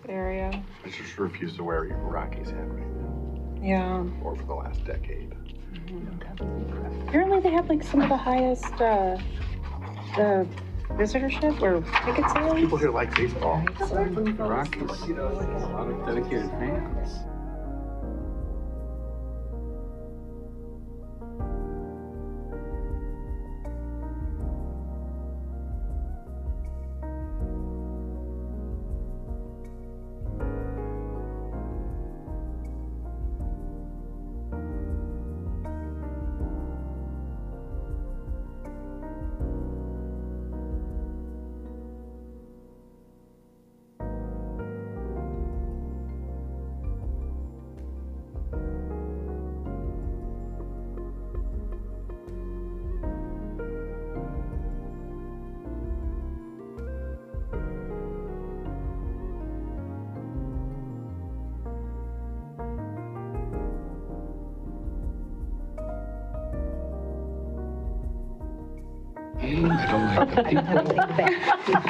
area. I just refuse to wear Rocky's hat right now. Yeah. Or for the last decade. Apparently they have like some of the highest visitorship or ticket sales. People here like baseball. The Rockies, a lot of dedicated fans.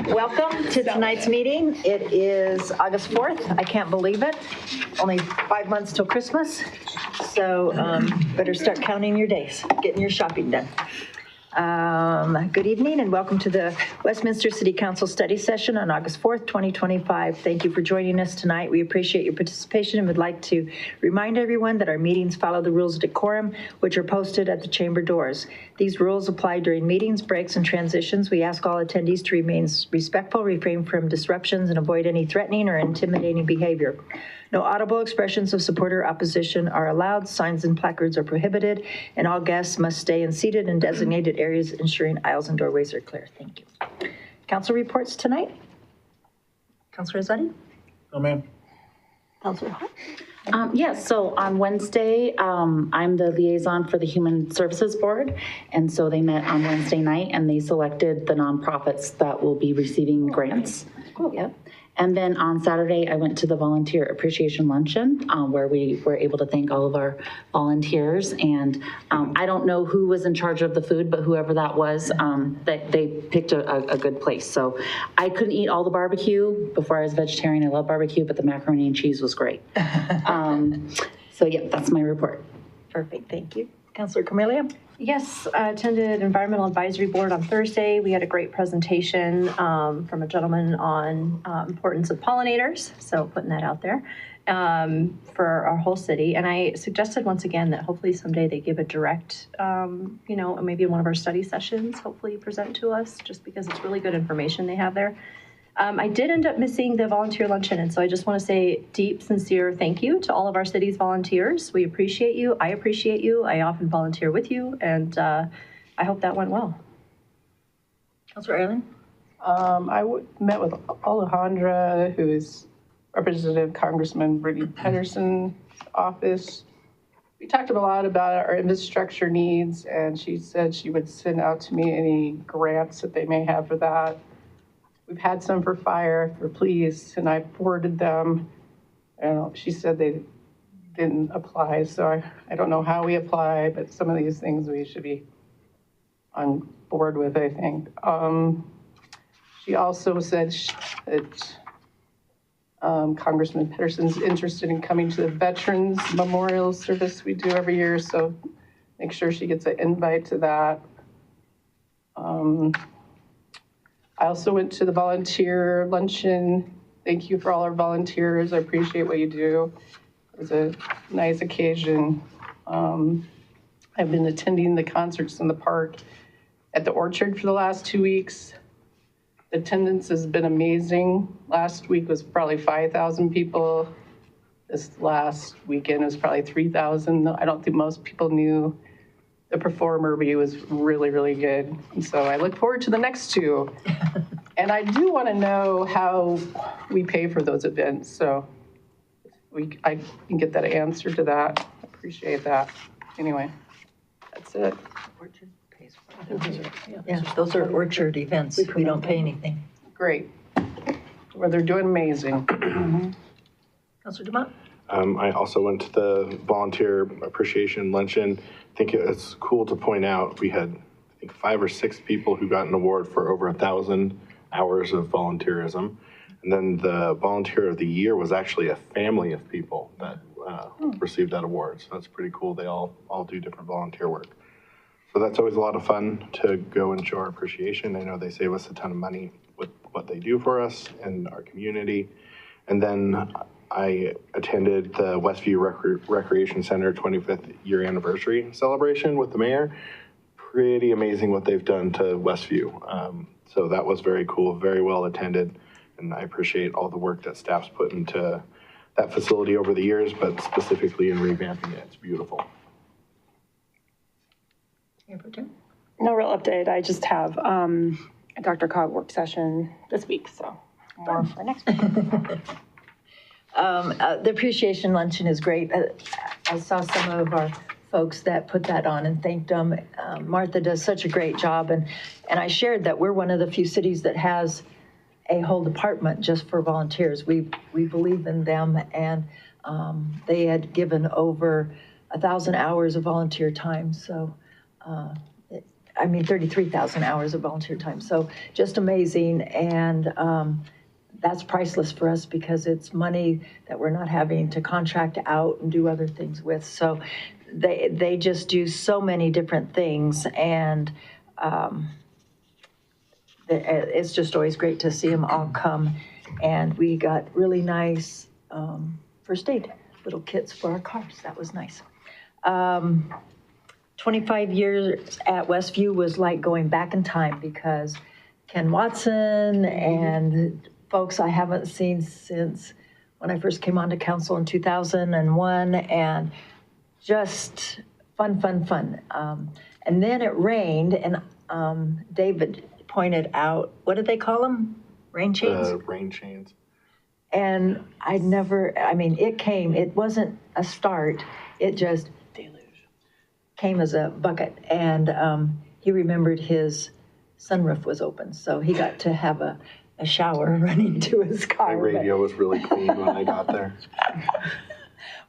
Welcome to tonight's meeting. It is August 4th. I can't believe it. Only 5 months till Christmas. So better start counting your days, getting your shopping done. Good evening and welcome to the Westminster City Council study session on August 4th, 2025. Thank you for joining us tonight. We appreciate your participation and would like to remind everyone that our meetings follow the rules of decorum, which are posted at the chamber doors. These rules apply during meetings, breaks, and transitions. We ask all attendees to remain respectful, refrain from disruptions, and avoid any threatening or intimidating behavior. No audible expressions of support or opposition are allowed. Signs and placards are prohibited, and all guests must stay seated in designated areas, ensuring aisles and doorways are clear. Thank you. Council reports tonight. Councilor Rosati? No, ma'am. Councilor Hart? Yes, so on Wednesday, I'm the liaison for the Human Services Board, and so they met on Wednesday night and they selected the nonprofits that will be receiving grants. Cool. Yep. And then on Saturday, I went to the Volunteer Appreciation Luncheon where we were able to thank all of our volunteers. And I don't know who was in charge of the food, but whoever that was, that they picked a good place. So I couldn't eat all the barbecue. Before I was vegetarian, I love barbecue, but the macaroni and cheese was great. So yeah, that's my report. Perfect, thank you. Councilor Camelia? Yes, I attended Environmental Advisory Board on Thursday. We had a great presentation from a gentleman on importance of pollinators, so putting that out there for our whole city. And I suggested once again that hopefully someday they give a direct, maybe in one of our study sessions, hopefully present to us, just because it's really good information they have there. I did end up missing the volunteer luncheon, and so I just want to say deep, sincere thank you to all of our city's volunteers. We appreciate you. I appreciate you. I often volunteer with you, and I hope that went well. Councilor Erling? I met with Alejandra, who is Representative Congressman Brittany Pedersen's office. We talked a lot about our infrastructure needs, and she said she would send out to me any grants that they may have for that. We've had some for fire, for police, and I forwarded them. She said they didn't apply, so I don't know how we apply, but some of these things we should be on board with, I think. She also said that Congressman Pedersen's interested in coming to the Veterans Memorial Service we do every year, so make sure she gets an invite to that. I also went to the volunteer luncheon. Thank you for all our volunteers. I appreciate what you do. It was a nice occasion. I've been attending the concerts in the park at the Orchard for the last 2 weeks. The attendance has been amazing. Last week was probably 5,000 people. This last weekend was probably 3,000. I don't think most people knew the performer, but he was really, really good. And so I look forward to the next two. And I do want to know how we pay for those events. So I can get that answer to that. I appreciate that. Anyway, that's it. Orchard pays for it. Yeah, those are Orchard events. We don't pay anything. Great. Well, they're doing amazing. Councilor Dumont? I also went to the Volunteer Appreciation Luncheon. I think it's cool to point out we had, 5 or 6 people who got an award for over 1,000 hours of volunteerism. And then the Volunteer of the Year was actually a family of people that received that award. So that's pretty cool. They all do different volunteer work. So that's always a lot of fun to go and show our appreciation. I know they save us a ton of money with what they do for us and our community. And then I attended the Westview Recreation Center 25th year anniversary celebration with the mayor. Pretty amazing what they've done to Westview. So that was very cool, very well attended. And I appreciate all the work that staff's put into that facility over the years, but specifically in revamping it. It's beautiful. No real update. I just have a Dr. Cog work session this week, so more for next week. The appreciation luncheon is great. I saw some of our folks that put that on and thanked them. Martha does such a great job, and I shared that we're one of the few cities that has a whole department just for volunteers. We believe in them, and they had given over 1,000 hours of volunteer time. So, 33,000 hours of volunteer time. So just amazing, and that's priceless for us because it's money that we're not having to contract out and do other things with. So they just do so many different things, and it's just always great to see them all come. And we got really nice first aid little kits for our cars. That was nice. 25 years at Westview was like going back in time because Ken Watson and folks I haven't seen since when I first came onto council in 2001, and just fun. And then it rained, and David pointed out, what did they call them? Rain chains? Rain chains. And it came, it wasn't a start, it just came as a bucket, and he remembered his sunroof was open, so he got to have a shower running to his car. My radio was really clean when I got there.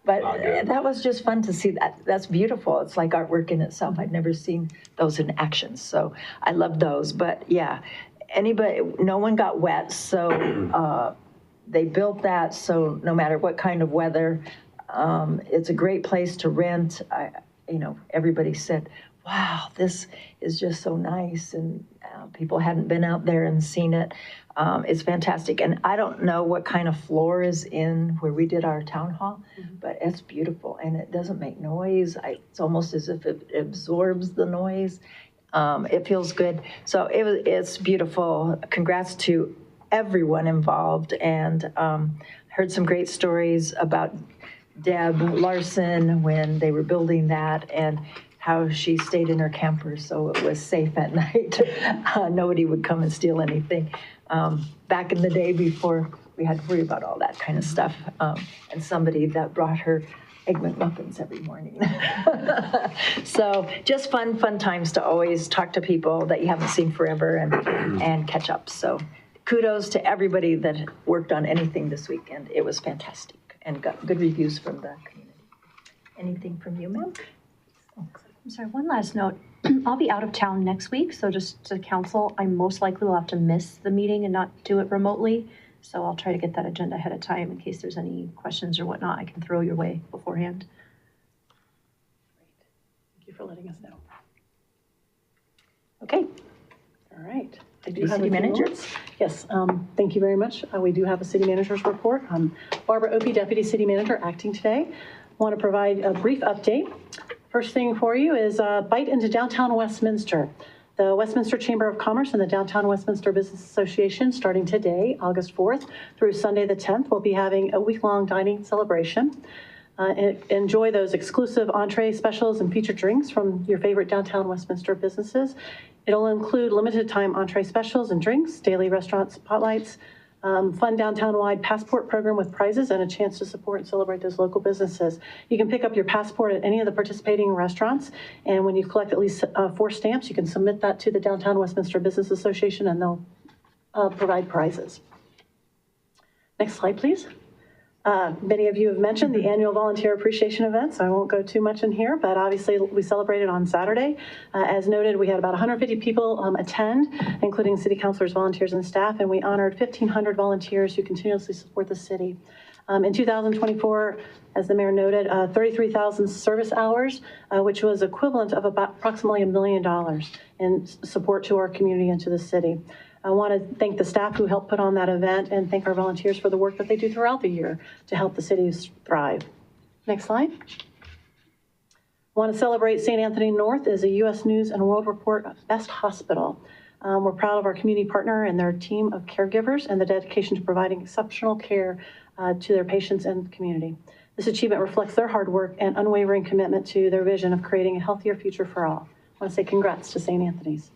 But that was just fun to see. That's beautiful. It's like artwork in itself. I'd never seen those in action, so I love those. But yeah, no one got wet, so they built that so no matter what kind of weather, it's a great place to rent. Everybody said, wow, this is just so nice, and people hadn't been out there and seen it. It's fantastic, and I don't know what kind of floor is in where we did our town hall, but it's beautiful, and it doesn't make noise. It's almost as if it absorbs the noise. It feels good. So it's beautiful. Congrats to everyone involved, and heard some great stories about Deb Larson when they were building that, and how she stayed in her camper so it was safe at night. Nobody would come and steal anything. Back in the day before we had to worry about all that kind of stuff, and somebody that brought her Egg McMuffins every morning. So just fun times to always talk to people that you haven't seen forever and catch up. So kudos to everybody that worked on anything this weekend. It was fantastic and got good reviews from the community. Anything from you, ma'am? I'm sorry, one last note. I'll be out of town next week, so just to council, I most likely will have to miss the meeting and not do it remotely. So I'll try to get that agenda ahead of time in case there's any questions or whatnot I can throw your way beforehand. Thank you for letting us know. Okay. All right. I do have City a few manager? notes. Yes, thank you very much. We do have a city manager's report. Barbara Opie, Deputy City Manager, acting today. I want to provide a brief update. First thing for you is Bite into Downtown Westminster. The Westminster Chamber of Commerce and the Downtown Westminster Business Association, starting today, August 4th, through Sunday the 10th, will be having a week-long dining celebration. Enjoy those exclusive entree specials and featured drinks from your favorite downtown Westminster businesses. It'll include limited time entree specials and drinks, daily restaurant spotlights, fun downtown-wide passport program with prizes, and a chance to support and celebrate those local businesses. You can pick up your passport at any of the participating restaurants, and when you collect at least 4 stamps, you can submit that to the Downtown Westminster Business Association, and they'll provide prizes. Next slide, please. Many of you have mentioned the annual volunteer appreciation event, so I won't go too much in here, but obviously we celebrated on Saturday. As noted, we had about 150 people attend, including city councilors, volunteers, and staff, and we honored 1,500 volunteers who continuously support the city. In 2024, as the mayor noted, 33,000 service hours, which was equivalent of about approximately $1 million in support to our community and to the city. I want to thank the staff who helped put on that event and thank our volunteers for the work that they do throughout the year to help the city thrive. Next slide. I want to celebrate St. Anthony North as a U.S. News and World Report Best Hospital. We're proud of our community partner and their team of caregivers and the dedication to providing exceptional care to their patients and the community. This achievement reflects their hard work and unwavering commitment to their vision of creating a healthier future for all. I want to say congrats to St. Anthony's.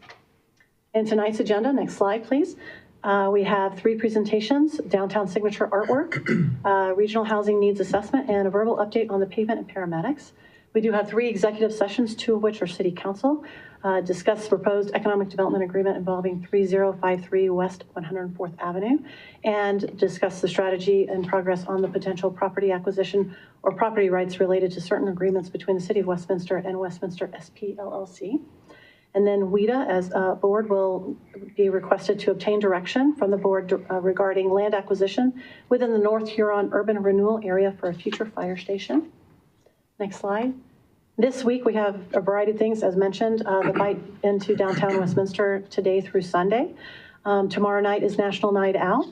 In tonight's agenda, next slide, please. We have 3 presentations: downtown signature artwork, regional housing needs assessment, and a verbal update on the pavement and paramedics. We do have 3 executive sessions, 2 of which are city council. Discuss the proposed economic development agreement involving 3053 West 104th Avenue, and discuss the strategy and progress on the potential property acquisition or property rights related to certain agreements between the City of Westminster and Westminster SP LLC. And then WIDA, as a board, will be requested to obtain direction from the board regarding land acquisition within the North Huron urban renewal area for a future fire station. Next slide. This week, we have a variety of things, as mentioned, the bite into downtown Westminster today through Sunday. Tomorrow night is National Night Out.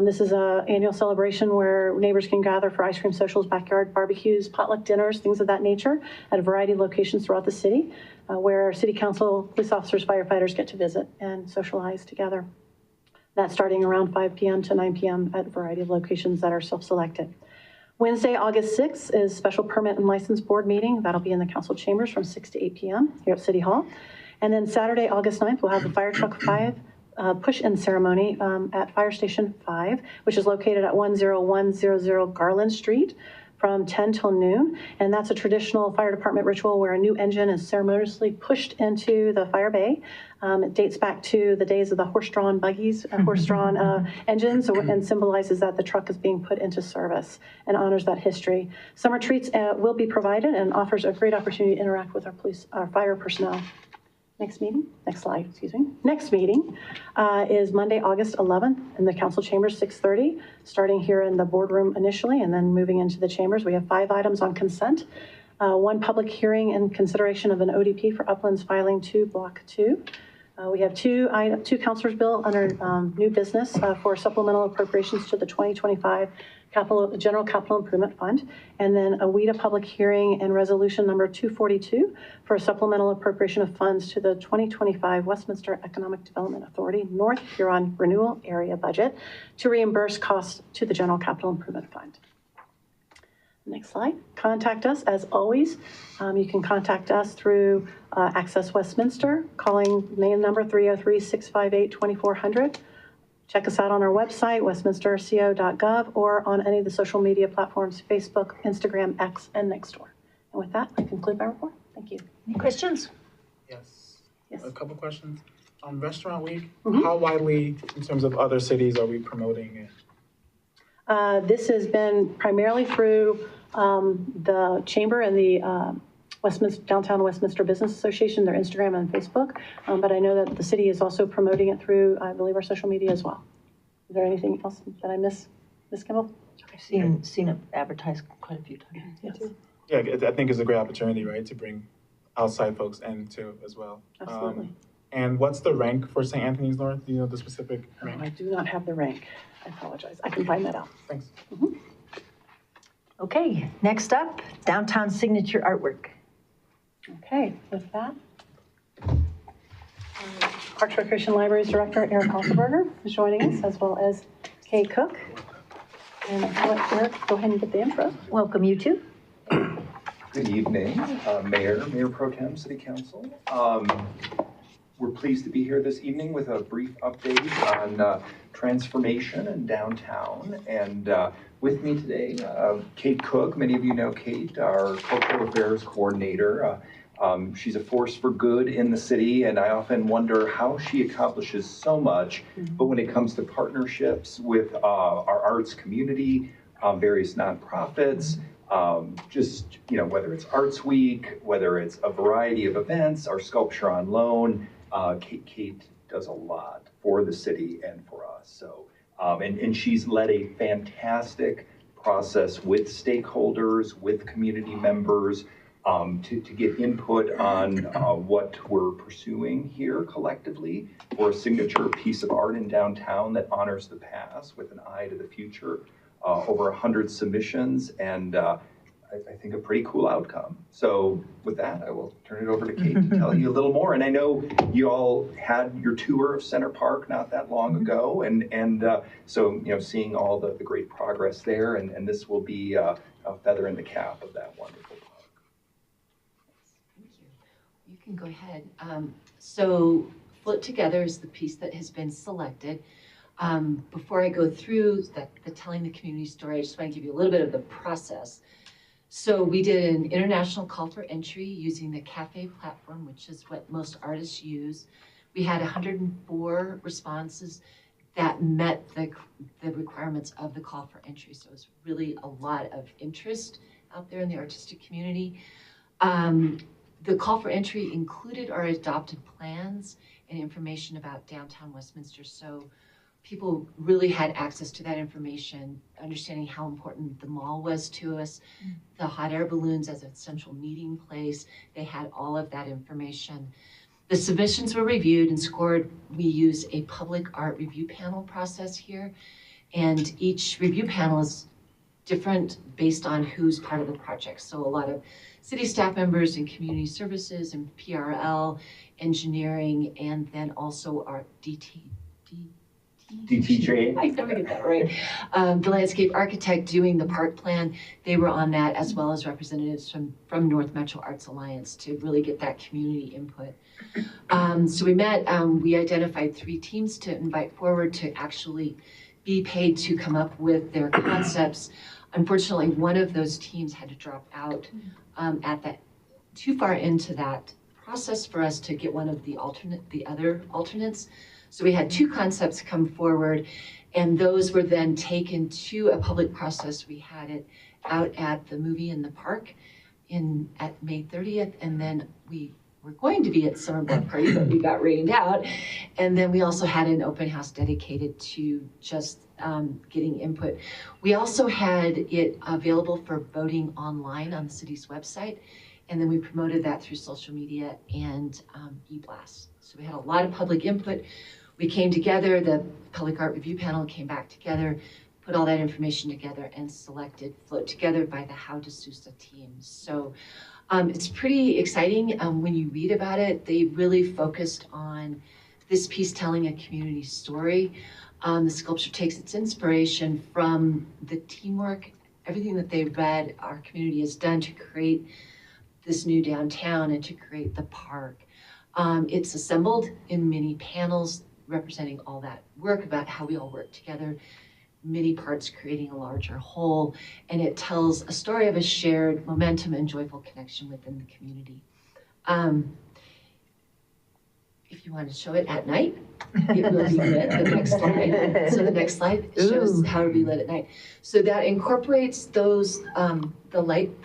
This is an annual celebration where neighbors can gather for ice cream socials, backyard barbecues, potluck dinners, things of that nature at a variety of locations throughout the city, where city council, police officers, firefighters get to visit and socialize together. That's starting around 5 p.m. to 9 p.m. at a variety of locations that are self-selected. Wednesday, August 6th is special permit and license board meeting. That'll be in the council chambers from 6 to 8 p.m. here at City Hall. And then Saturday, August 9th, we'll have the Fire Truck 5 push-in ceremony at Fire Station 5, which is located at 10100 Garland Street from 10 till noon. And that's a traditional fire department ritual where a new engine is ceremoniously pushed into the fire bay. It dates back to the days of the horse-drawn buggies, horse-drawn engines, and symbolizes that the truck is being put into service and honors that history. Summer treats will be provided and offers a great opportunity to interact with our fire personnel. Next slide, excuse me. Next meeting is Monday, August 11th in the council chambers, 6:30, starting here in the boardroom initially and then moving into the chambers. We have 5 items on consent. 1 public hearing in consideration of an ODP for Uplands Filing 2, Block 2. We have 2 councilors' bill under new business for supplemental appropriations to the 2025 General Capital Improvement Fund, and then a WIDA public hearing and resolution number 242 for a supplemental appropriation of funds to the 2025 Westminster Economic Development Authority North Huron Renewal Area budget to reimburse costs to the General Capital Improvement Fund. Next slide. Contact us as always. You can contact us through Access Westminster, calling main number 303-658-2400. Check us out on our website, westminsterco.gov, or on any of the social media platforms, Facebook, Instagram, X, and Nextdoor. And with that, I conclude my report. Thank you. Any questions? Yes. Yes. A couple questions. On Restaurant Week, how widely, in terms of other cities, are we promoting it? This has been primarily through the Chamber and the Downtown Westminster Business Association, their Instagram and Facebook. But I know that the city is also promoting it through, I believe, our social media as well. Is there anything else that I miss, Ms. Kimball? I've seen it advertised quite a few times. Yes. Yeah, I think it's a great opportunity, right, to bring outside folks in too as well. Absolutely. And what's the rank for St. Anthony's North? Do you know the specific rank? I do not have the rank. I apologize. I can find that out. Thanks. Okay, next up, downtown signature artwork. Okay, with that, Parks Recreation Libraries Director Eric Halseberger is joining us, as well as Kay Cook. And I'll let Eric go ahead and get the intro. Welcome, you two. Good evening, Mayor Pro Tem, City Council. We're pleased to be here this evening with a brief update on transformation in downtown. And with me today, Kate Cook. Many of you know Kate, our Cultural Affairs Coordinator. She's a force for good in the city, and I often wonder how she accomplishes so much. But when it comes to partnerships with our arts community, various nonprofits, just, whether it's Arts Week, whether it's a variety of events, our Sculpture on Loan. Kate does a lot for the city and for us. So, and she's led a fantastic process with stakeholders, with community members, to get input on what we're pursuing here collectively for a signature piece of art in downtown that honors the past with an eye to the future. Over 100 submissions, and I think a pretty cool outcome. So with that, I will turn it over to Kate to tell you a little more. And I know you all had your tour of Center Park not that long ago, and so seeing all the great progress there, and this will be a feather in the cap of that wonderful park. Thank you. You can go ahead. So Float Together is the piece that has been selected. Before I go through the telling the community story, I just want to give you a little bit of the process. So we did an international call for entry using the CAFE platform, which is what most artists use. We had 104 responses that met the requirements of the call for entry. So it was really a lot of interest out there in the artistic community. The call for entry included our adopted plans and information about downtown Westminster. So people really had access to that information, understanding how important the mall was to us, the hot air balloons as a central meeting place. They had all of that information. The submissions were reviewed and scored. We use a public art review panel process here, and each review panel is different based on who's part of the project. So a lot of city staff members and community services and PRL, engineering, and then also our DTJ. I never get that right. The landscape architect doing the park plan, they were on that, as well as representatives from North Metro Arts Alliance to really get that community input. So we met, we identified 3 teams to invite forward to actually be paid to come up with their concepts. Unfortunately, one of those teams had to drop out at that too far into that process for us to get one of the other alternates. So we had 2 concepts come forward, and those were then taken to a public process. We had it out at the Movie in the Park at May 30th, and then we were going to be at Summer Block Party, but we got rained out. And then we also had an open house dedicated to just getting input. We also had it available for voting online on the city's website, and then we promoted that through social media and e-blasts. So we had a lot of public input. We came together, the Public Art Review Panel came back together, put all that information together, and selected Float Together by the How to Sousa team. So it's pretty exciting. When you read about it, they really focused on this piece telling a community story. The sculpture takes its inspiration from the teamwork, everything that they read our community has done to create this new downtown and to create the park. It's assembled in many panels representing all that work about how we all work together, many parts creating a larger whole, and it tells a story of a shared momentum and joyful connection within the community. If you want to show it at night, it will be lit. The next slide. So the next slide shows how to be lit at night. So that incorporates those, the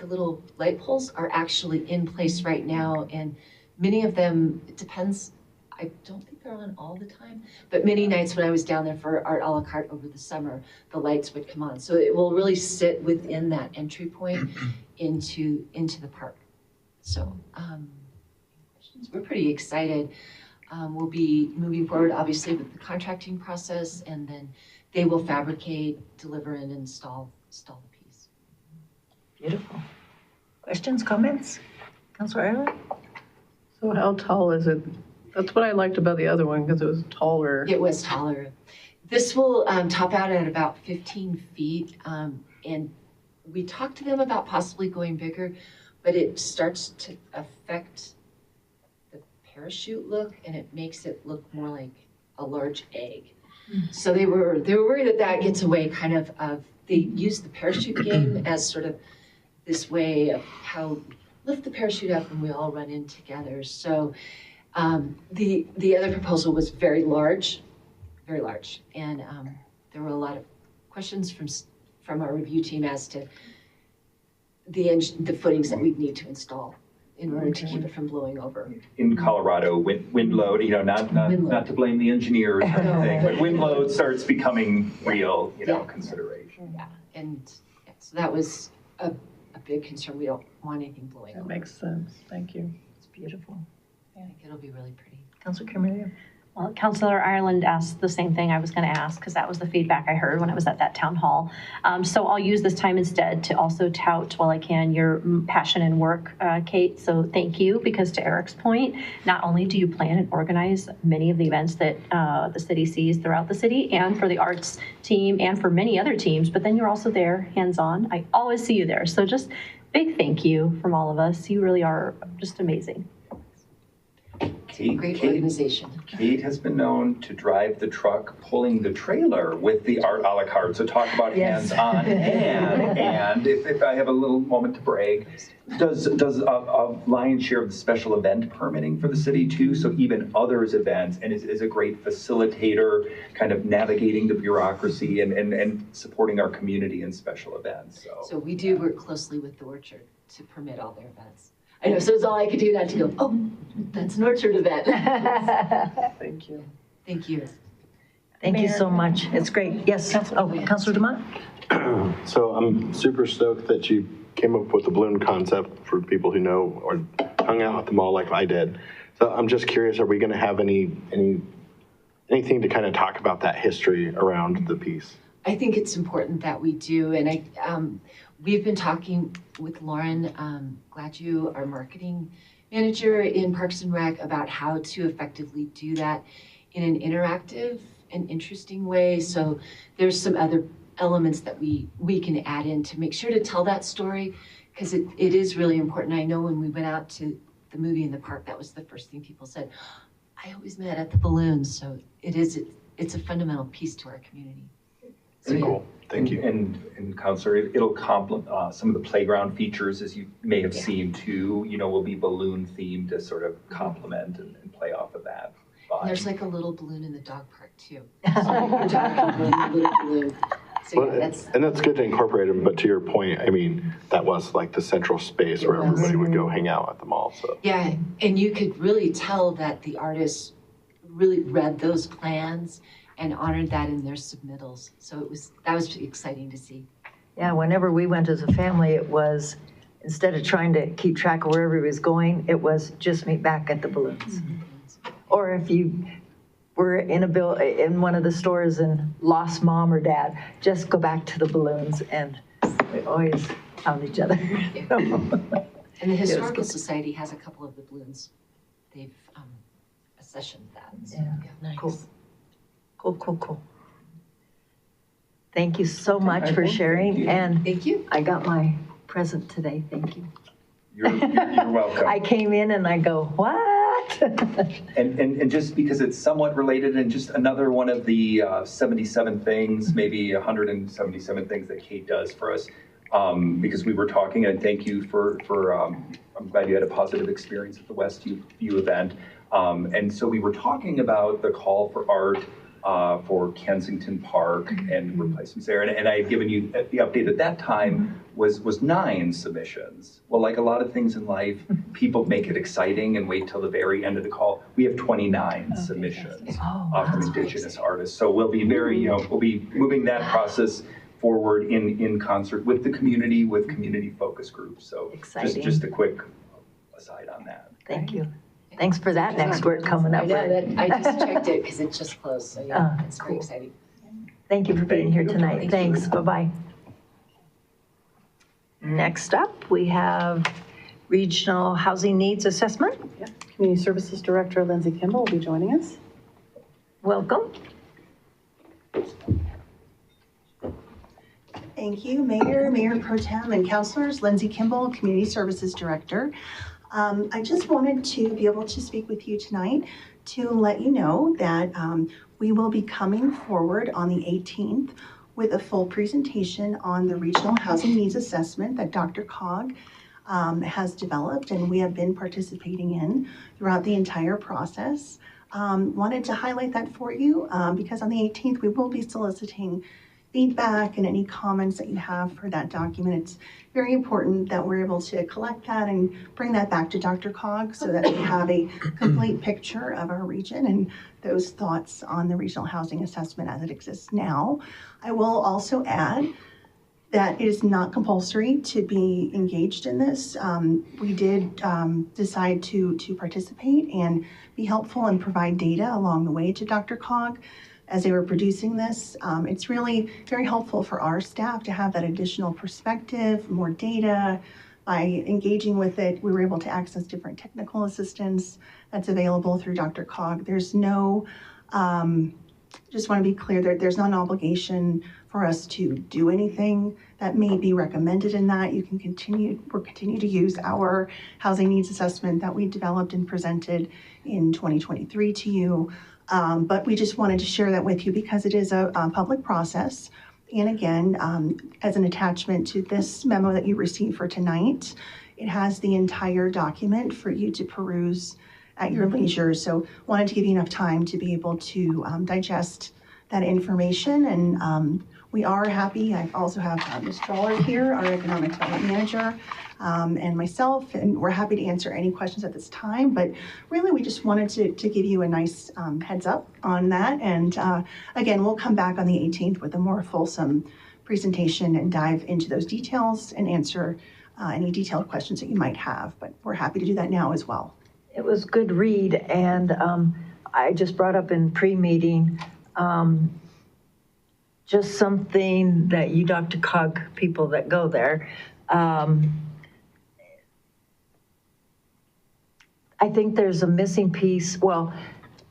little light poles are actually in place right now, and many of them, it depends, I don't think they're on all the time, but many nights when I was down there for art a la carte over the summer, the lights would come on. So it will really sit within that entry point into the park. So we're pretty excited. We'll be moving forward, obviously, with the contracting process, and then they will fabricate, deliver, and install the piece. Beautiful. Questions, comments? Councilor Ehrlich? So how tall is it? That's what I liked about the other one, because it was taller. It was taller. This will top out at about 15 feet, and we talked to them about possibly going bigger, but it starts to affect the parachute look, and it makes it look more like a large egg. So they were worried that gets away kind of they use the parachute game as sort of this way of how lift the parachute up and we all run in together. So the other proposal was very large, and there were a lot of questions from from our review team as to the footings that we'd need to install in order to keep it from blowing over. In Colorado, wind load, not to blame the engineers or anything, but wind load starts becoming real, consideration. Yeah, and so that was a big concern. We don't want anything blowing That over. makes sense. Thank you. It's beautiful. I think it'll be really pretty. Councilor Carmelio? Well, Councilor Ireland asked the same thing I was going to ask because that was the feedback I heard when I was at that town hall. So I'll use this time instead to also tout, while I can, your passion and work, Kate. So thank you, because to Eric's point, not only do you plan and organize many of the events that the city sees throughout the city and for the arts team and for many other teams, but then you're also there hands-on. I always see you there. So just big thank you from all of us. You really are just amazing. Great organization. Kate has been known to drive the truck pulling the trailer with the art a la carte. So talk about hands-on. And if I have a little moment to brag, does a lion's share of the special event permitting for the city too. So even others' events, and is a great facilitator, kind of navigating the bureaucracy and supporting our community in special events. So we do work closely with the Orchard to permit all their events. I know, so it's all I could do not to go, oh, that's an Orchard event. Thank you. Thank you. Thank you so much. It's great. Yes. Oh, Councilor Dumont? So I'm super stoked that you came up with the balloon concept for people who know or hung out at the mall like I did. So I'm just curious, are we going to have anything to kind of talk about that history around the piece? I think it's important that we do, and we've been talking with Lauren Gladue, our marketing manager in Parks and Rec, about how to effectively do that in an interactive and interesting way. So there's some other elements that we can add in to make sure to tell that story, because it is really important. I know when we went out to the movie in the park, that was the first thing people said. I always met at the balloons, so it's a fundamental piece to our community. So cool. Thank you. And Councilor, it'll complement some of the playground features, as you may have seen too, will be balloon themed to sort of complement and play off of that. And there's like a little balloon in the dog park too. So you're talking about a little balloon. So yeah, that's good to incorporate them, but to your point, I mean, that was like the central space where everybody would go hang out at the mall, so. Yeah, and you could really tell that the artists really read those plans and honored that in their submittals. So that was exciting to see. Yeah, whenever we went as a family, it was, instead of trying to keep track of where everybody was going, it was just meet back at the balloons. Mm-hmm. Or if you were in one of the stores and lost mom or dad, just go back to the balloons, and we always found each other. And the Historical Society has a couple of the balloons. They've accessioned that. So, yeah, nice. Cool. Cool. Thank you so much for sharing. And thank you. I got my present today. Thank you. You're welcome. I came in and I go, what? and just because it's somewhat related, and just another one of the 77 things, maybe 177 things that Kate does for us, because we were talking, and thank you for I'm glad you had a positive experience at the Westview event. And so we were talking about the call for art for Kensington Park and replacements there. And I had given you the update at that time was 9 submissions. Well, like a lot of things in life, people make it exciting and wait till the very end of the call. We have 29 submissions from Indigenous artists. So we'll be we'll be moving that process forward in concert with the community, with community focus groups. So just a quick aside on that. Thank you. Thanks for that next work coming up. I know that I just checked it because it just closed. So yeah, it's very exciting. Thank you for being here tonight. Thanks. Bye-bye. Next up, we have Regional Housing Needs Assessment. Yeah. Community Services Director Lindsay Kimball will be joining us. Welcome. Thank you, Mayor Pro Tem, and Councilors. Lindsay Kimball, Community Services Director. I just wanted to be able to speak with you tonight to let you know that we will be coming forward on the 18th with a full presentation on the Regional Housing Needs Assessment that Dr.Cog has developed and we have been participating in throughout the entire process. Wanted to highlight that for you because on the 18th we will be soliciting feedback and any comments that you have for that document. It's very important that we're able to collect that and bring that back to DRCOG so that we have a complete picture of our region and those thoughts on the regional housing assessment as it exists now. I will also add that it is not compulsory to be engaged in this. We did decide to participate and be helpful and provide data along the way to DRCOG as they were producing this. It's really very helpful for our staff to have that additional perspective, more data. By engaging with it, we were able to access different technical assistance that's available through DRCOG. There's no, just want to be clear, there's not an obligation for us to do anything that may be recommended in that. You can continue to use our housing needs assessment that we developed and presented in 2023 to you. But we just wanted to share that with you because it is a public process. And again, as an attachment to this memo that you received for tonight, it has the entire document for you to peruse at your leisure. So wanted to give you enough time to be able to digest that information. And we are happy. I also have Ms. Troller here, our economic development manager, and myself, and we're happy to answer any questions at this time. But really, we just wanted to give you a nice heads up on that. And again, we'll come back on the 18th with a more fulsome presentation and dive into those details and answer any detailed questions that you might have. But we're happy to do that now as well. It was good read, and I just brought up in pre-meeting just something that you DRCOG people that go there, I think there's a missing piece, well,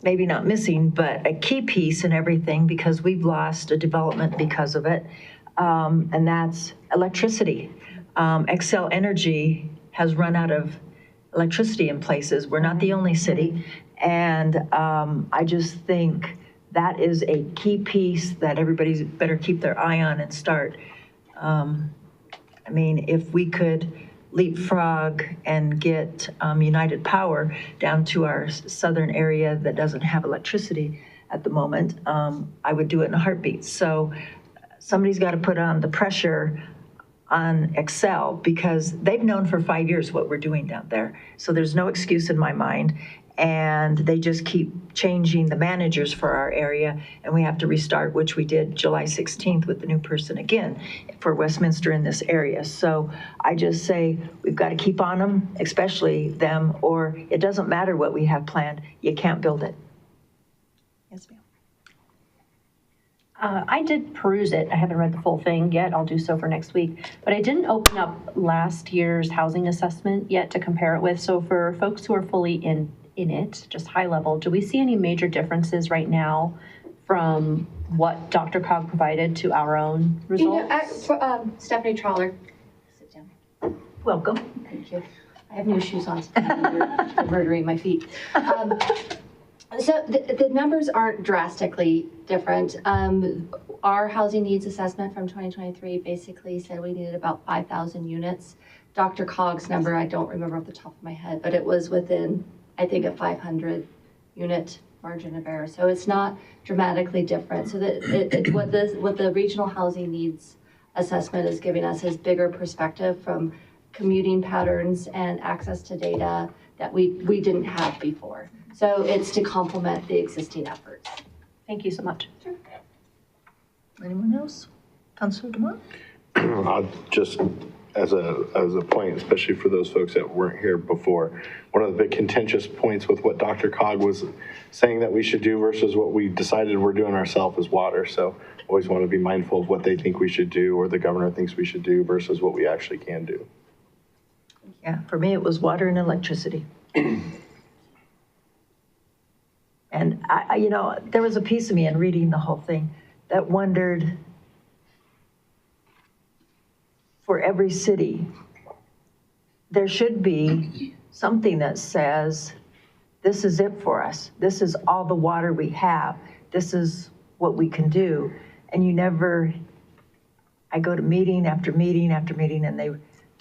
maybe not missing, but a key piece in everything because we've lost a development because of it, and that's electricity. Xcel Energy has run out of electricity in places. We're not the only city, and I just think that is a key piece that everybody's better keep their eye on and start. I mean, if we could leapfrog and get United Power down to our southern area that doesn't have electricity at the moment, I would do it in a heartbeat. So somebody's got to put on the pressure on Xcel because they've known for 5 years what we're doing down there. So there's no excuse in my mind. And they just keep changing the managers for our area, and we have to restart, which we did July 16th with the new person again for Westminster in this area. So I just say we've got to keep on them, especially them, or it doesn't matter what we have planned. You can't build it. Yes, ma'am. I did peruse it. I haven't read the full thing yet. I'll do so for next week. But I didn't open up last year's housing assessment yet to compare it with. So for folks who are fully in it, just high level, do we see any major differences right now from what DRCOG provided to our own results? Stephanie Troller. Sit down. Welcome. Thank you. I have new shoes on, so you're murdering my feet. So the numbers aren't drastically different. Our housing needs assessment from 2023 basically said we needed about 5,000 units. DRCOG's number, I don't remember off the top of my head, but it was within, I think, a 500 unit margin of error. So it's not dramatically different. So that what the regional housing needs assessment is giving us is bigger perspective from commuting patterns and access to data that we didn't have before. So it's to complement the existing efforts. Thank you so much. Sure. Anyone else? Councilor DeMont? Just as a point, especially for those folks that weren't here before, one of the big contentious points with what DRCOG was saying that we should do versus what we decided we're doing ourselves is water. So always want to be mindful of what they think we should do or the governor thinks we should do versus what we actually can do. Yeah, for me, it was water and electricity. And I, you know, there was a piece of me in reading the whole thing that wondered, for every city, there should be something that says, this is it for us. This is all the water we have. This is what we can do. And you never, I go to meeting after meeting after meeting, and they,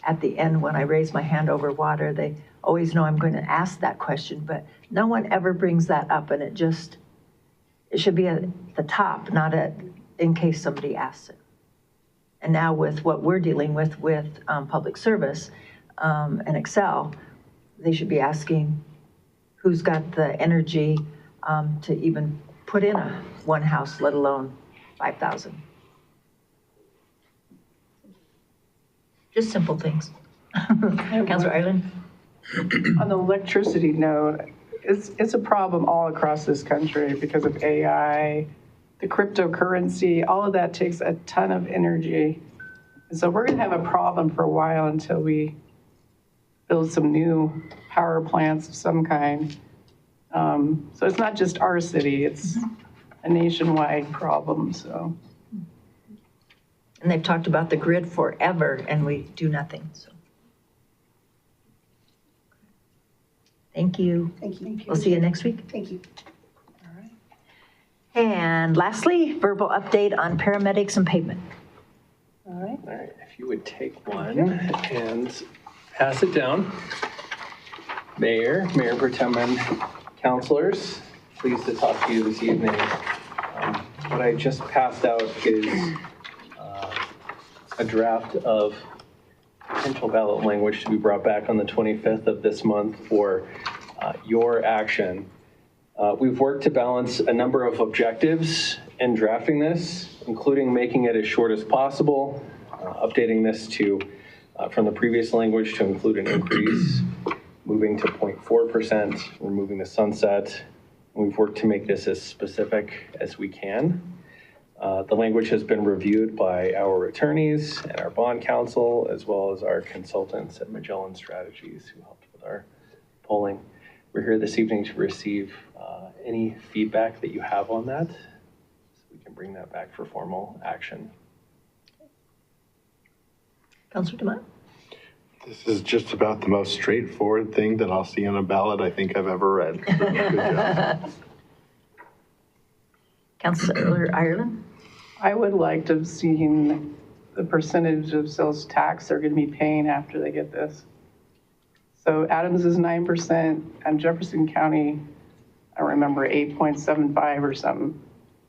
at the end, when I raise my hand over water, they always know I'm going to ask that question, but no one ever brings that up, and it should be at the top, not at in case somebody asks it. And now with what we're dealing with public service and Excel, they should be asking who's got the energy to even put in one house, let alone 5,000. Just simple things. Councilor Ireland? On the electricity note, it's a problem all across this country because of AI, the cryptocurrency, all of that takes a ton of energy. And so we're gonna have a problem for a while until we build some new power plants of some kind. So it's not just our city, it's a nationwide problem, so. And they've talked about the grid forever and we do nothing, so. Thank you. Thank you. We'll see you next week. Thank you. And lastly, verbal update on paramedics and pavement. All right. All right, if you would take one and pass it down. Mayor Pro Tem, and councilors, pleased to talk to you this evening. What I just passed out is a draft of potential ballot language to be brought back on the 25th of this month for your action. We've worked to balance a number of objectives in drafting this, including making it as short as possible, updating this to from the previous language to include an increase, moving to 0.4%, removing the sunset. We've worked to make this as specific as we can. The language has been reviewed by our attorneys and our bond counsel, as well as our consultants at Magellan Strategies who helped with our polling. We're here this evening to receive any feedback that you have on that, so we can bring that back for formal action. Councilor DeMott? This is just about the most straightforward thing that I'll see on a ballot I think I've ever read. So, good job. Councilor Ireland? I would like to have seen the percentage of sales tax they're going to be paying after they get this. So Adams is 9%, and Jefferson County, I remember 8.75 or something.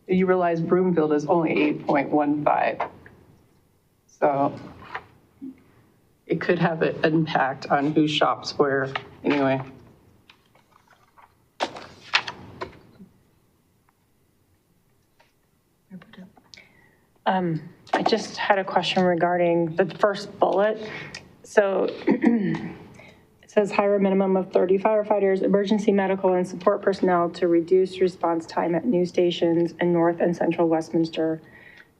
You realize Broomfield is only 8.15. So it could have an impact on who shops where anyway. I just had a question regarding the first bullet. So it says hire a minimum of 30 firefighters, emergency medical and support personnel to reduce response time at new stations in North and Central Westminster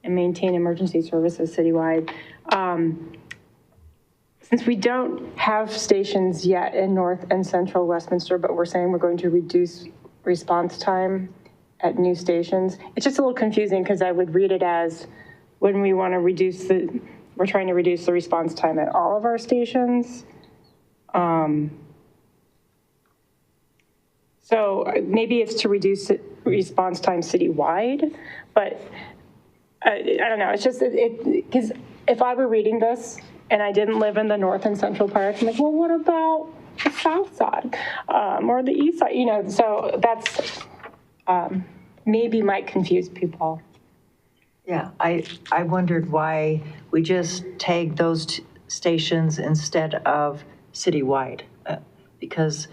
and maintain emergency services citywide. Since we don't have stations yet in North and Central Westminster, but we're saying we're going to reduce response time at new stations, it's just a little confusing because I would read it as when we want to reduce we're trying to reduce the response time at all of our stations. So maybe it's to reduce response time citywide, but I don't know. It's just, because if I were reading this and I didn't live in the North and Central parts, I'm like, well, what about the South side or the East side? You know, so that's maybe might confuse people. Yeah, I wondered why we just tag those stations instead of citywide, because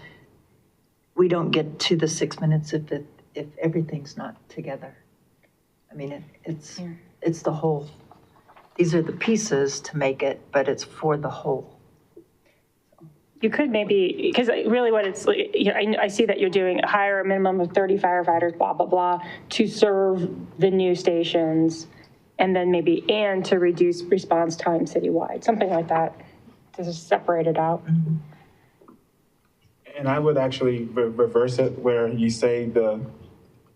we don't get to the 6 minutes if everything's not together. I mean, it's the whole. These are the pieces to make it, but it's for the whole. You could maybe, because really what it's, you know, I see that you're doing hire a minimum of 30 firefighters, blah, blah, blah, to serve the new stations, and then maybe, and to reduce response time citywide, something like that, to just separate it out. Mm-hmm. And I would actually reverse it where you say the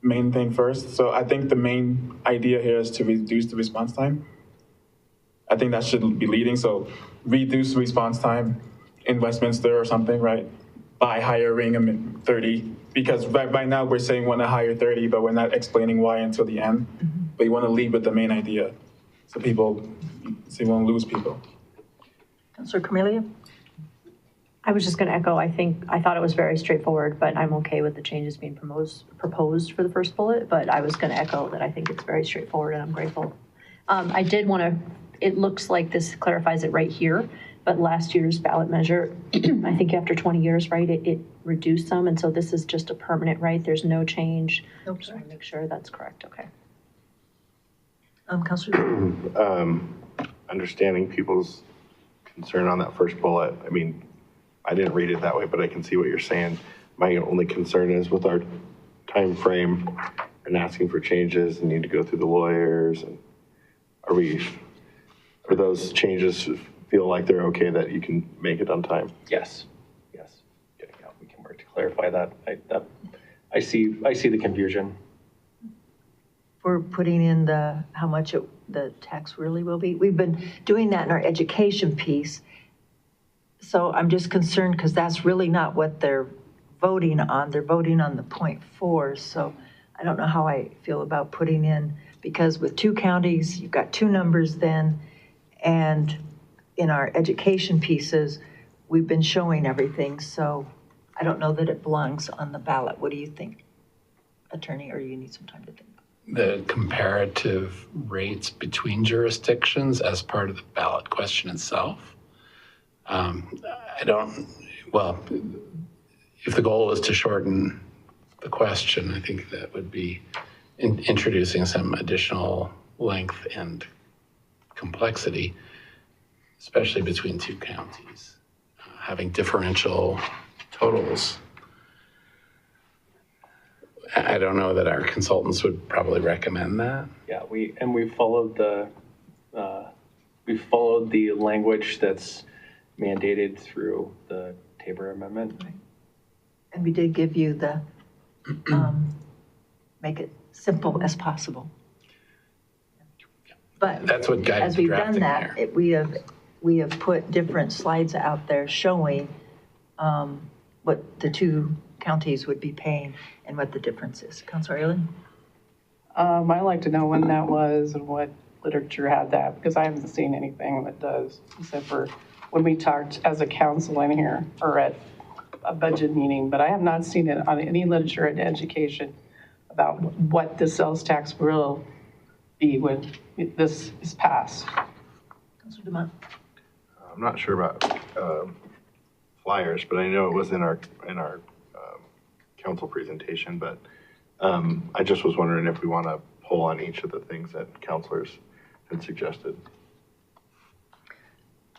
main thing first. So I think the main idea here is to reduce the response time. I think that should be leading. So reduce response time in Westminster or something, right? By hiring them 30, because right now we're saying we want to hire 30, but we're not explaining why until the end. Mm-hmm. But you want to lead with the main idea, so you won't lose people. Councilor Camelia? I was just going to echo, I thought it was very straightforward, but I'm okay with the changes being proposed for the first bullet, but I was going to echo that I think it's very straightforward and I'm grateful. I did want to, it looks like this clarifies it right here, but last year's ballot measure, I think after 20 years, right, it reduced some, and so this is just a permanent right, there's no change. Nope. Just want to make sure that's correct, okay. Councilor? Understanding people's concern on that first bullet, I mean, I didn't read it that way, but I can see what you're saying. My only concern is with our time frame and asking for changes and need to go through the lawyers. And are those changes feel like they're okay that you can make it on time? Yes. Yeah, we can work to clarify that. I see the confusion. We're putting in how much the tax really will be. We've been doing that in our education piece. So I'm just concerned because that's really not what they're voting on. They're voting on the 0.4. So I don't know how I feel about putting in, because with 2 counties, you've got 2 numbers then. And in our education pieces, we've been showing everything. So I don't know that it belongs on the ballot. What do you think, Attorney, or you need some time to think? The comparative rates between jurisdictions as part of the ballot question itself. If the goal is to shorten the question, I think that would be introducing some additional length and complexity, especially between 2 counties. Having differential totals, I don't know that our consultants would probably recommend that. Yeah, we followed the language that's mandated through the Tabor Amendment. Right. And we did give you the make it simple as possible. But that's what guided as we've done drafting that, there. we have put different slides out there showing what the 2 counties would be paying and what the difference is. Councilor Aylen? I'd like to know when that was and what literature had that, because I haven't seen anything that does, except for when we talked as a council in here or at a budget meeting, but I have not seen it on any literature in education about what the sales tax will be when this is passed. Councilor Dumont? I'm not sure about flyers, but I know it was in our council presentation, but I just was wondering if we want to pull on each of the things that councilors had suggested.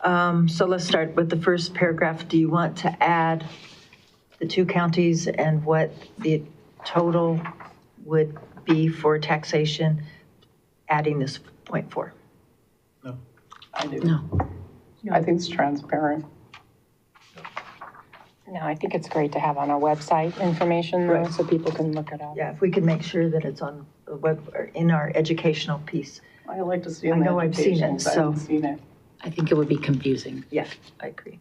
So let's start with the first paragraph. Do you want to add the 2 counties and what the total would be for taxation, adding this 0.4? No. I do. No. I think it's transparent. No, I think it's great to have on our website information though, Right. so people can look it up. Yeah, if we could make sure that it's on the web or in our educational piece. I like to see it I in know I've seen education, it, but I haven't so- seen it. I think it would be confusing. Yeah, I agree.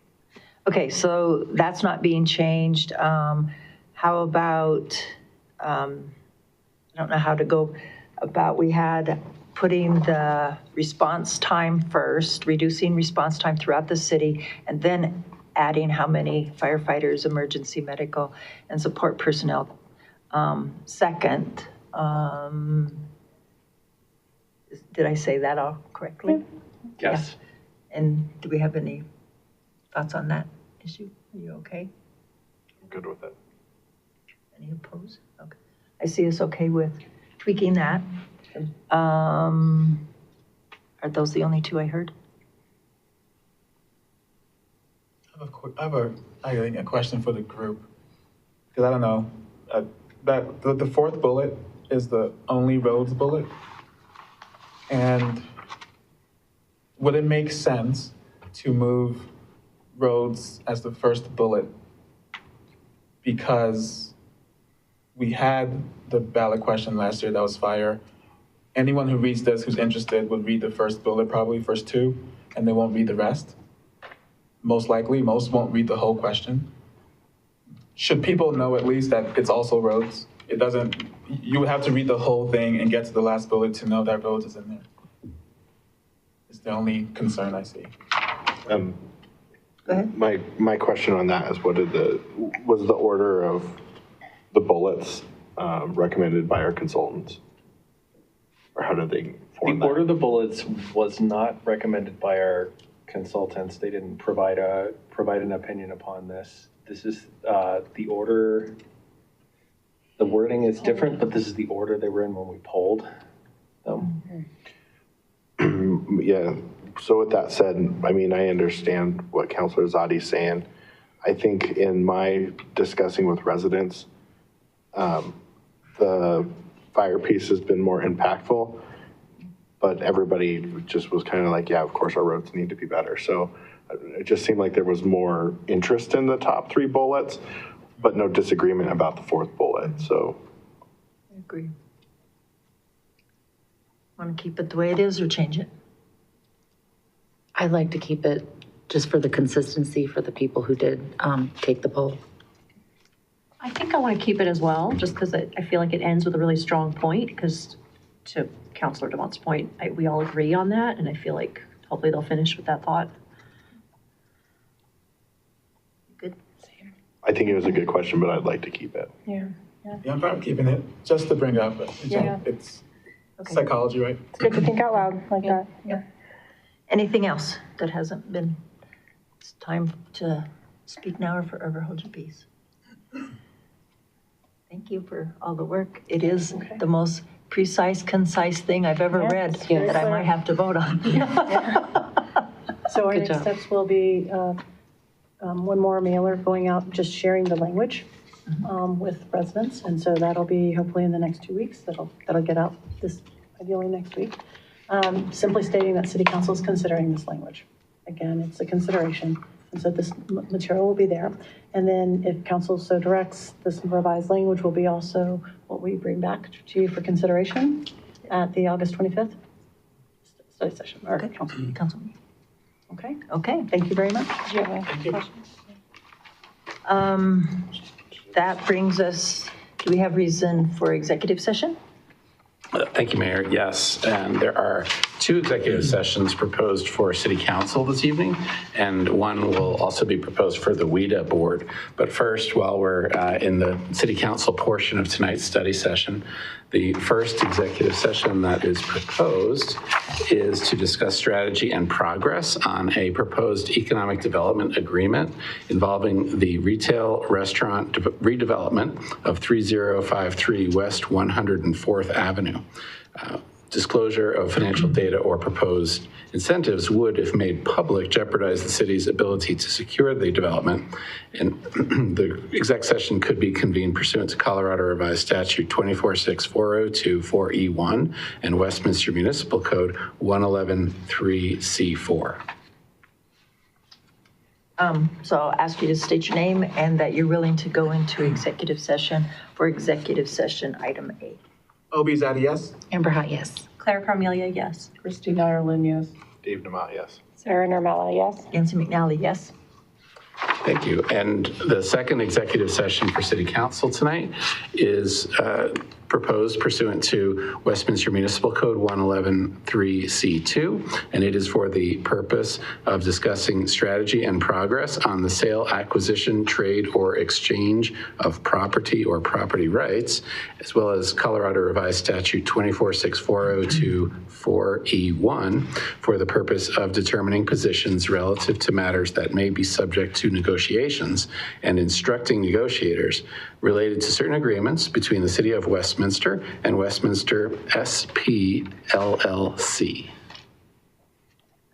Okay, so that's not being changed. How about, I don't know how to go about, we had putting the response time first, reducing response time throughout the city, and then adding how many firefighters, emergency medical, and support personnel. Second, did I say that all correctly? Yes. And do we have any thoughts on that issue? Are you okay? I'm good with it. Any opposed? Okay. I see us okay with tweaking that. Are those the only 2 I heard? I think a question for the group, because I don't know, that the 4th bullet is the only roads bullet. And would it make sense to move roads as the first bullet? Because we had the ballot question last year that was fire. Anyone who reads this who's interested would read the first bullet, probably first 2, and they won't read the rest. Most likely, most won't read the whole question. Should people know at least that it's also roads? It doesn't, you would have to read the whole thing and get to the last bullet to know that roads is in there. It's the only concern I see. Go ahead. My question on that is was the order of the bullets recommended by our consultants? Or how did they form The that? order of the bullets was not recommended by our consultants. They didn't provide an opinion upon this. This is the order. The wording is different, but this is the order they were in when we polled them. Yeah, so with that said, I mean, I understand what Councilor Zadi's saying. I think in my discussing with residents, the fire piece has been more impactful, but everybody just was kind of like, yeah, of course our roads need to be better. So it just seemed like there was more interest in the top 3 bullets, but no disagreement about the 4th bullet, so. I agree. Want to keep it the way it is or change it? I'd like to keep it just for the consistency for the people who did take the poll. I think I want to keep it as well, just because I feel like it ends with a really strong point, because to Councilor DeMont's point, we all agree on that, and I feel like hopefully they'll finish with that thought. Good. I think it was a good question, but I'd like to keep it. Yeah. Yeah, I'm fine with keeping it, just to bring up. It's psychology, right? It's good to think out loud like that. Yeah. Anything else that hasn't been, it's time to speak now or forever hold your peace. Thank you for all the work. It is the most precise, concise thing I've ever read that I might have to vote on. So our Good next job. steps will be one more mailer going out, just sharing the language with residents. And so that'll be hopefully in the next 2 weeks. That'll get out this ideally next week. Simply stating that City Council is considering this language. Again, it's a consideration. And so this material will be there. And then if council so directs, this revised language will be also what we bring back to you for consideration at the August 25th study session or council meeting. Okay. Okay. Thank you very much. Do you have a question? That brings us, do we have reason for executive session? Thank you, Mayor. Yes, and there are 2 executive sessions proposed for City Council this evening, and one will also be proposed for the WIDA board. But first, while we're in the City Council portion of tonight's study session, the first executive session that is proposed is to discuss strategy and progress on a proposed economic development agreement involving the retail restaurant redevelopment of 3053 West 104th Avenue. Disclosure of financial data or proposed incentives would, if made public, jeopardize the city's ability to secure the development. And the exec session could be convened pursuant to Colorado Revised Statute 246402 4E1 and Westminster Municipal Code 1113C4. So I'll ask you to state your name and that you're willing to go into executive session for executive session item A. Obi Zadi, yes? Amber Hot, yes. Claire Carmelia, yes. Christine Ireland, yes. Dave DeMott, yes. Sarah Normella, yes. Nancy McNally, yes. Thank you. And the second executive session for City Council tonight is proposed pursuant to Westminster Municipal Code 1113C2, and it is for the purpose of discussing strategy and progress on the sale, acquisition, trade, or exchange of property or property rights, as well as Colorado Revised Statute 246402 4E1 for the purpose of determining positions relative to matters that may be subject to negotiations and instructing negotiators related to certain agreements between the City of Westminster and Westminster SP LLC.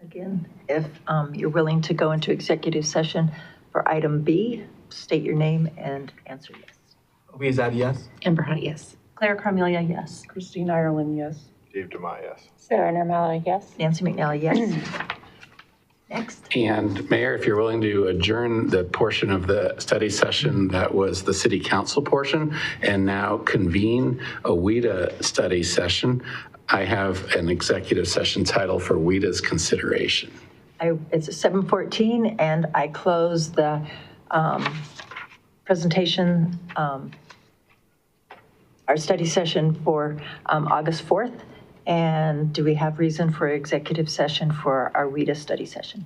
Again, if you're willing to go into executive session for item B, state your name and answer yes. Obi Zadi, yes? Amber Hot, yes. Claire Carmelia, yes. Christine Ireland, yes. Dave DeMott, yes. Sarah Normella, yes. Nancy McNally, yes. Next. And Mayor, if you're willing to adjourn the portion of the study session that was the City Council portion and now convene a WIDA study session, I have an executive session title for WIDA's consideration. It's 7:14 and I close the presentation, our study session for August 4th. And do we have reason for executive session for our WIDA study session?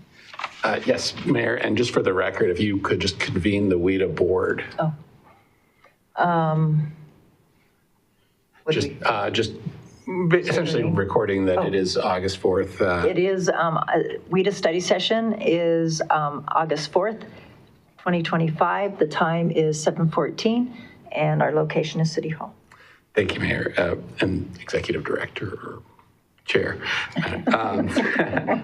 Yes, Mayor, and just for the record, if you could just convene the WIDA board. Just essentially recording that it is August 4th. It is, WIDA study session is August 4th, 2025. The time is 7:14, and our location is City Hall. Thank you, Mayor, and Executive Director or Chair,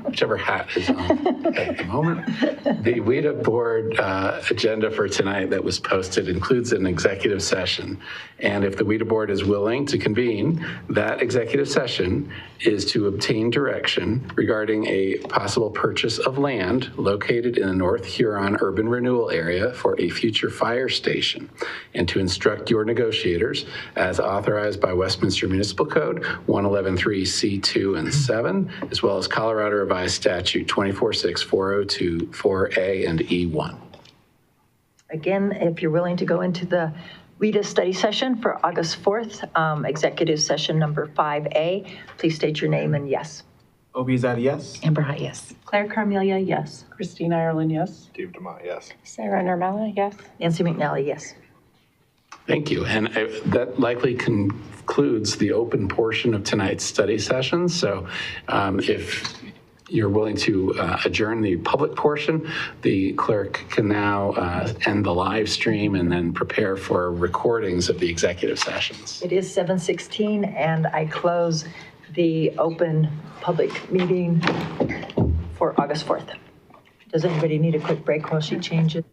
whichever hat is on at the moment. The WIDA board agenda for tonight that was posted includes an executive session. And if the WIDA board is willing to convene, that executive session is to obtain direction regarding a possible purchase of land located in the North Huron urban renewal area for a future fire station, and to instruct your negotiators as authorized by Westminster Municipal Code 1113C2 and 7, as well as Colorado Revised Statute 246402 4A and E1. Again, if you're willing to go into the WIDA study session for August 4th, executive session number 5A, please state your name and yes. Obi, is that a yes? Amber Hot, yes. Claire Carmelia, yes. Christine Ireland, yes. Steve Demott, yes. Sarah Normella, yes. Nancy McNally, yes. Thank you. And that likely concludes the open portion of tonight's study session. So if you're willing to adjourn the public portion, the clerk can now end the live stream and then prepare for recordings of the executive sessions. It is 7:16, and I close the open public meeting for August 4th. Does anybody need a quick break while she changes?